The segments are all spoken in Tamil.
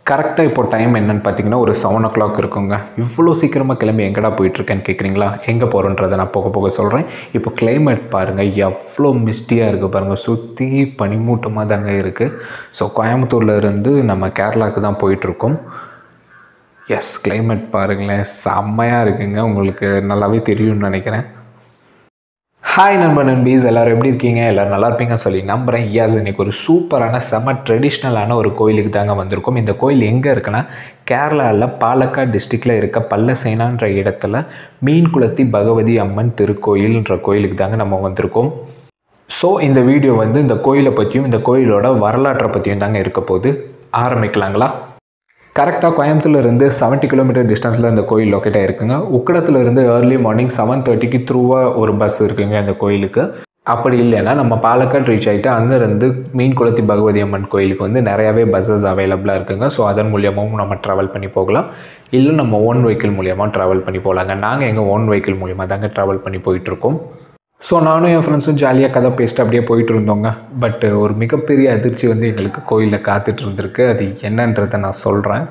கரெக்டாக இப்போ டைம் என்னன்னு பார்த்தீங்கன்னா ஒரு 7 o'clock இருக்குங்க. இவ்வளோ சீக்கிரமாக கிளம்பி எங்கடா போயிட்டுருக்கேன்னு கேட்குறீங்களா? எங்கே போகிறோன்றதை நான் போக போக சொல்கிறேன். இப்போ கிளைமேட் பாருங்கள், எவ்வளோ மிஸ்டியாக இருக்குது பாருங்கள். சுற்றி பனிமூட்டமாக தாங்க இருக்குது. ஸோ கோயம்புத்தூரில் இருந்து நம்ம கேரளாவுக்கு தான் போயிட்டுருக்கோம். எஸ், கிளைமேட் பாருங்களேன், செம்மையாக இருக்குங்க. உங்களுக்கு நல்லாவே தெரியும்னு நினைக்கிறேன். ஹாய் நண்பீஸ், எல்லோரும் எப்படி இருக்கீங்க? எல்லோரும் நல்லா இருப்பீங்க சொல்லி நம்புகிறேன். எஸ், இன்றைக்கி ஒரு சூப்பரான செம ட்ரெடிஷ்னலான ஒரு கோயிலுக்கு தாங்க வந்திருக்கோம். இந்த கோயில் எங்கே இருக்குன்னா கேரளாவில் பாலக்காடு டிஸ்ட்ரிக்டில் இருக்க பல்லசேனான்ற இடத்துல மீன்குளத்தி பகவதி அம்மன் திருக்கோயில்ன்ற கோயிலுக்கு தாங்க நம்ம வந்திருக்கோம். ஸோ இந்த வீடியோ வந்து இந்த கோயிலை பற்றியும் இந்த கோயிலோட வரலாற்றை பற்றியும் தாங்க இருக்க போது. ஆரம்பிக்கலாங்களா? கரெக்டாக கோயம்புத்தூர்லேருந்து 70 கிலோமீட்டர் டிஸ்டன்ஸில் இந்த கோயில் லொக்கேட்டாக இருக்குங்க. உக்கடத்துலேருந்து ஏர்லி மார்னிங் 7:30க்கு த்ரூவாக ஒரு பஸ் இருக்குங்க இந்த கோயிலுக்கு. அப்படி இல்லைன்னா நம்ம பாலக்காடு ரீச் ஆகிட்டு அங்கேருந்து மீன்குளத்தி பகவதி அம்மன் கோயிலுக்கு வந்து நிறையாவே பஸ்ஸஸ் அவைலபிளாக இருக்குங்க. ஸோ அதன் மூலியமாகவும் நம்ம ட்ராவல் பண்ணி போகலாம், இல்லை நம்ம ஓன் வெஹிக்கிள் மூலியமாக ட்ராவல் பண்ணி போகலாங்க. நாங்கள் எங்கள் ஓன் வெஹிக்கிள் மூலியமாக தாங்க ட்ராவல் பண்ணி போயிட்டுருக்கோம். ஸோ நானும் என் ஃப்ரெண்ட்ஸும் ஜாலியாக கதை பேசிட்டு அப்படியே போயிட்டு இருந்தோங்க. பட் ஒரு மிகப்பெரிய அதிர்ச்சி வந்து எங்களுக்கு கோயிலில் காத்துட்டு இருந்திருக்கு. அது என்னன்றதை நான் சொல்கிறேன்.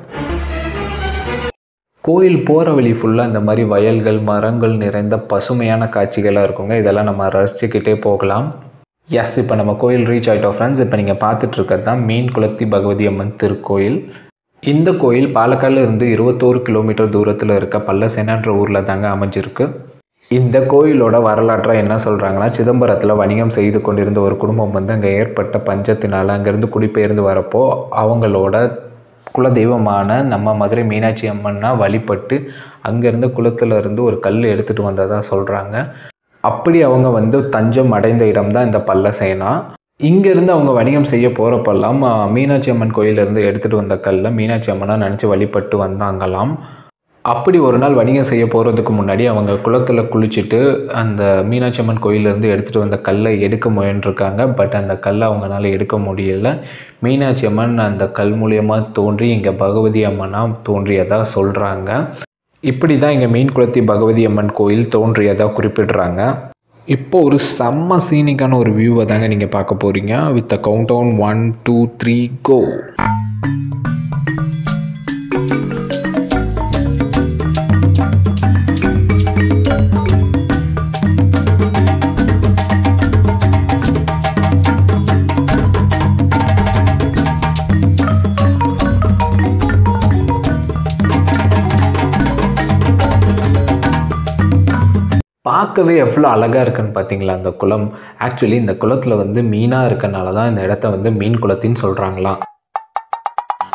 கோயில் போகிற வழி ஃபுல்லாக இந்த மாதிரி வயல்கள், மரங்கள் நிறைந்த பசுமையான காட்சிகளாக இருக்குங்க. இதெல்லாம் நம்ம ரசிச்சுக்கிட்டே போகலாம். எஸ், இப்போ நம்ம கோயில் ரீச் ஆகிட்டோம் ஃப்ரெண்ட்ஸ். இப்போ நீங்கள் பார்த்துட்ருக்கிறது தான் மீன்குளத்தி பகவதி அம்மன் திருக்கோயில். இந்த கோயில் பாலக்காடில் இருந்து 21 கிலோமீட்டர் தூரத்தில் இருக்க பல்லசேனான்ற ஊரில் தாங்க அமைஞ்சிருக்கு. இந்த கோயிலோட வரலாற்றை என்ன சொல்கிறாங்கன்னா, சிதம்பரத்தில் வணிகம் செய்து கொண்டிருந்த ஒரு குடும்பம் வந்து அங்கே ஏற்பட்ட பஞ்சத்தினால் அங்கேருந்து குடிபெயர்ந்து வரப்போ அவங்களோட குலதெய்வமான நம்ம மதுரை மீனாட்சி அம்மன்னா வழிபட்டு அங்கேருந்து குளத்தில் இருந்து ஒரு கல் எடுத்துகிட்டு வந்ததாக சொல்கிறாங்க. அப்படி அவங்க வந்து தஞ்சம் அடைந்த இடம்தான் இந்த பல்லசேனா. இங்கேருந்து அவங்க வணிகம் செய்ய போகிறப்பெல்லாம் மீனாட்சி அம்மன் கோயிலேருந்து எடுத்துகிட்டு வந்த கல்லை மீனாட்சி அம்மனாக நினச்சி வழிபட்டு வந்தாங்களாம். அப்படி ஒரு நாள் வணிகம் செய்ய போகிறதுக்கு முன்னாடி அவங்க குளத்தில் குளிச்சுட்டு அந்த மீனாட்சி அம்மன் கோயிலேருந்து எடுத்துகிட்டு வந்த கல்லை எடுக்க முயன்றிருக்காங்க. பட் அந்த கல்லை அவங்களால எடுக்க முடியலை. மீனாட்சி அம்மன் அந்த கல் மூலியமாக தோன்றி இங்கே பகவதி அம்மனாக தோன்றியதாக சொல்கிறாங்க. இப்படி தான் இங்கே மீன்குளத்தி பகவதி அம்மன் கோயில் தோன்றியதாக குறிப்பிடுறாங்க. இப்போ ஒரு செம்ம சீனிக்கான ஒரு வியூவை தாங்க நீங்கள் பார்க்க போகிறீங்க. வித் அ கவுண்ட் டவுன் 1 2 3 கோ. பார்க்கவே எவ்வளோ அழகாக இருக்குன்னு பார்த்தீங்களா அந்த குளம். ஆக்சுவலி இந்த குளத்தில் வந்து மீனாக இருக்கனால தான் இந்த இடத்த வந்து மீன் குளத்தின்னு சொல்கிறாங்களாம்.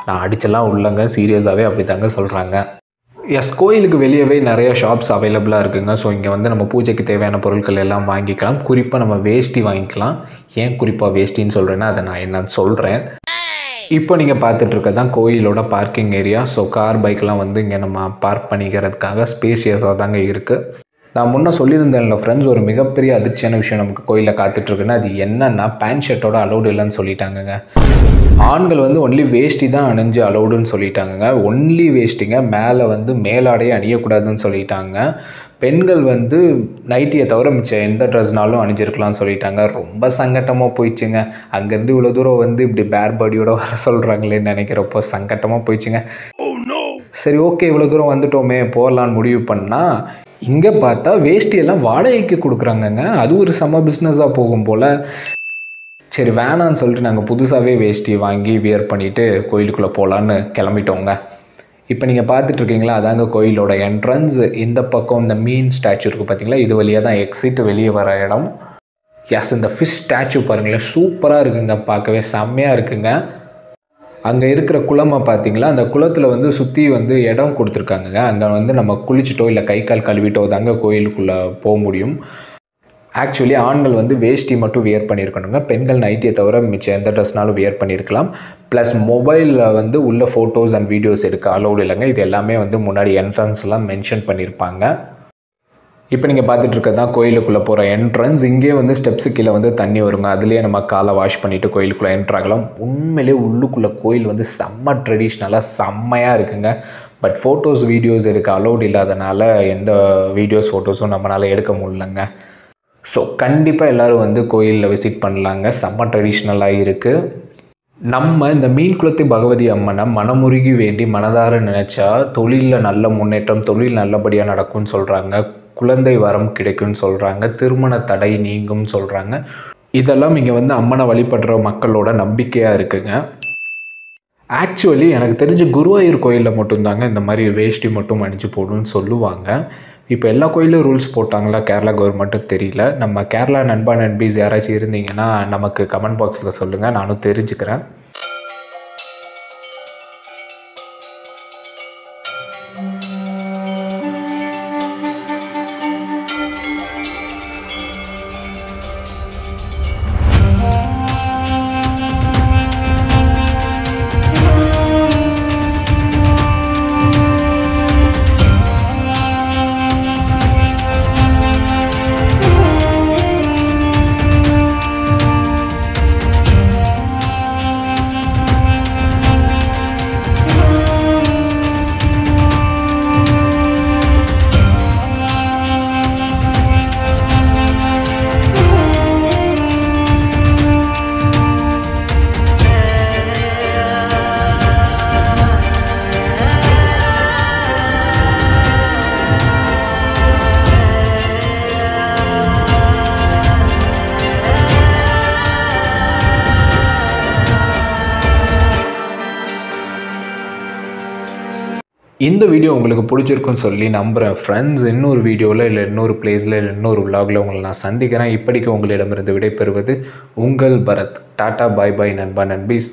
நான் அடிச்செல்லாம் உள்ளங்க, சீரியஸாகவே அப்படி தாங்க சொல்கிறாங்க. எஸ், கோயிலுக்கு வெளியவே நிறைய ஷாப்ஸ் அவைலபிளாக இருக்குங்க. ஸோ இங்கே வந்து நம்ம பூஜைக்கு தேவையான பொருட்கள் எல்லாம் வாங்கிக்கலாம். குறிப்பாக நம்ம வேஷ்டி வாங்கிக்கலாம். ஏன் குறிப்பாக வேஷ்டின்னு சொல்கிறேன்னா அதை நான் என்னன்னு சொல்கிறேன். இப்போ நீங்கள் பார்த்துட்ருக்க தான் கோயிலோட பார்க்கிங் ஏரியா. ஸோ கார் பைக்கெலாம் வந்து இங்கே நம்ம பார்க் பண்ணிக்கிறதுக்காக ஸ்பேஷியஸாக தாங்க இருக்குது. நான் முன்னே சொல்லியிருந்தேன்ல ஃப்ரெண்ட்ஸ், ஒரு மிகப்பெரிய அதிர்ச்சியான விஷயம் நமக்கு கோயிலில் காத்துட்ருக்குன்னா அது என்னன்னா பேண்ட் ஷர்ட்டோட அலௌடு இல்லைன்னு சொல்லிட்டாங்கங்க. ஆண்கள் வந்து ஒன்லி வேஷ்டி தான் அணிஞ்சு அலௌடுன்னு சொல்லிட்டாங்கங்க. ஒன்லி வேஷ்டிங்க, மேலே வந்து மேலாடையே அணியக்கூடாதுன்னு சொல்லிட்டாங்க. பெண்கள் வந்து நைட்டியை தவிர மிச்சம் எந்த ட்ரெஸ்னாலும் அணிஞ்சிருக்கலாம்னு சொல்லிட்டாங்க. ரொம்ப சங்கட்டமாக போயிடுச்சுங்க. அங்கேருந்து இவ்வளோ தூரம் வந்து இப்படி பேர் பாடியோட வர சொல்கிறாங்களேன்னு நினைக்கிறப்போ சங்கட்டமாக போயிடுச்சுங்க. சரி, ஓகே, இவ்வளோ தூரம் வந்துட்டோமே போகலான்னு முடிவு பண்ணால் இங்கே பார்த்தா வேஷ்டியெல்லாம் வாடகைக்கு கொடுக்குறாங்கங்க. அது ஒரு செம்ம பிஸ்னஸாக போகும் போல். சரி வேணான்னு சொல்லிட்டு நாங்கள் புதுசாகவே வேஷ்டி வாங்கி வியர் பண்ணிவிட்டு கோயிலுக்குள்ளே போகலான்னு கிளம்பிட்டோங்க. இப்போ நீங்கள் பார்த்துட்ருக்கீங்களா, அதாங்க கோயிலோட என்ட்ரன்ஸ். இந்த பக்கம் இந்த மீன் ஸ்டாச்சு இருக்குது பார்த்தீங்களா, இது வழியாக தான் எக்ஸிட், வெளியே வர இடம். எஸ், இந்த ஃபிஷ் ஸ்டாச்சு பாருங்களேன், சூப்பராக இருக்குங்க, பார்க்கவே செம்மையாக இருக்குங்க. அங்கே இருக்கிற குளமை பார்த்தீங்களா, அந்த குளத்தில் வந்து சுற்றி வந்து இடம் கொடுத்துருக்காங்க. அங்கே வந்து நம்ம குளிச்சுட்டோ இல்லை கை கால் கழுவிட்டோ தாங்க கோயிலுக்குள்ளே போக முடியும். ஆக்சுவலி ஆண்கள் வந்து வேஷ்டி மட்டும் வியர் பண்ணியிருக்கணுங்க. பெண்கள் நைட்டியை தவிர மிச்சம் எந்த ட்ரெஸ்னாலும் வியர் பண்ணியிருக்கலாம். ப்ளஸ் மொபைலில் வந்து உள்ள ஃபோட்டோஸ் அண்ட் வீடியோஸ் எடுக்க அலௌடு இல்லைங்க. இது எல்லாமே வந்து முன்னாடி என்ட்ரன்ஸ்லாம் மென்ஷன் பண்ணியிருப்பாங்க. இப்போ நீங்கள் பார்த்துட்ருக்க தான் கோயிலுக்குள்ளே போகிற என்ட்ரன்ஸ். இங்கே வந்து ஸ்டெப்ஸு கீழே வந்து தண்ணி வருங்க. அதுலேயே நம்ம காலை வாஷ் பண்ணிவிட்டு கோயிலுக்குள்ளே என்ட்ராகலாம். உண்மையிலே உள்ளுக்குள்ளே கோயில் வந்து செம்ம ட்ரெடிஷ்னலாக செம்மையாக இருக்குங்க. பட் ஃபோட்டோஸ் வீடியோஸ் எடுக்க அலௌட் இல்லாதனால எந்த வீடியோஸ் ஃபோட்டோஸும் நம்மளால் எடுக்க முடியலங்க. ஸோ கண்டிப்பாக எல்லோரும் வந்து கோயிலில் விசிட் பண்ணலாங்க. செம்ம ட்ரெடிஷ்னலாக இருக்குது. நம்ம இந்த மீன் குளத்தி பகவதி அம்மனை மனமுருகி வேண்டி மனதார நினச்சா தொழிலில் நல்ல முன்னேற்றம், தொழில் நல்லபடியாக நடக்கும்னு சொல்கிறாங்க. குழந்தை வரம் கிடைக்கும்னு சொல்கிறாங்க. திருமண தடை நீங்கும்னு சொல்கிறாங்க. இதெல்லாம் இங்கே வந்து அம்மனை வழிபடுற மக்களோட நம்பிக்கையாக இருக்குங்க. ஆக்சுவலி எனக்கு தெரிஞ்ச குருவாயூர் கோயிலில் மட்டும்தாங்க இந்த மாதிரி வேஷ்டி மட்டும் அணிஞ்சு போடணும்னு சொல்லுவாங்க. இப்போ எல்லா கோயிலும் ரூல்ஸ் போட்டாங்களா கேரளா கவர்மெண்ட்டு தெரியல. நம்ம கேரளா நண்பா நண்பீஸ் யாராச்சும் இருந்தீங்கன்னா நமக்கு கமெண்ட் பாக்ஸில் சொல்லுங்கள், நானும் தெரிஞ்சுக்கிறேன். இந்த வீடியோ உங்களுக்கு பிடிச்சிருக்குன்னு சொல்லி நம்புகிறேன் ஃப்ரெண்ட்ஸ். இன்னொரு வீடியோவில் இல்லை இன்னொரு பிளேஸில் இல்லை இன்னொரு விலாகில் உங்களை நான் சந்திக்கிறேன். இப்படிக்கு உங்களிடமிருந்து விடைபெறுவது உங்கள் பரத். டாட்டா, பாய் பாய் நண்பா நண்பீஸ்.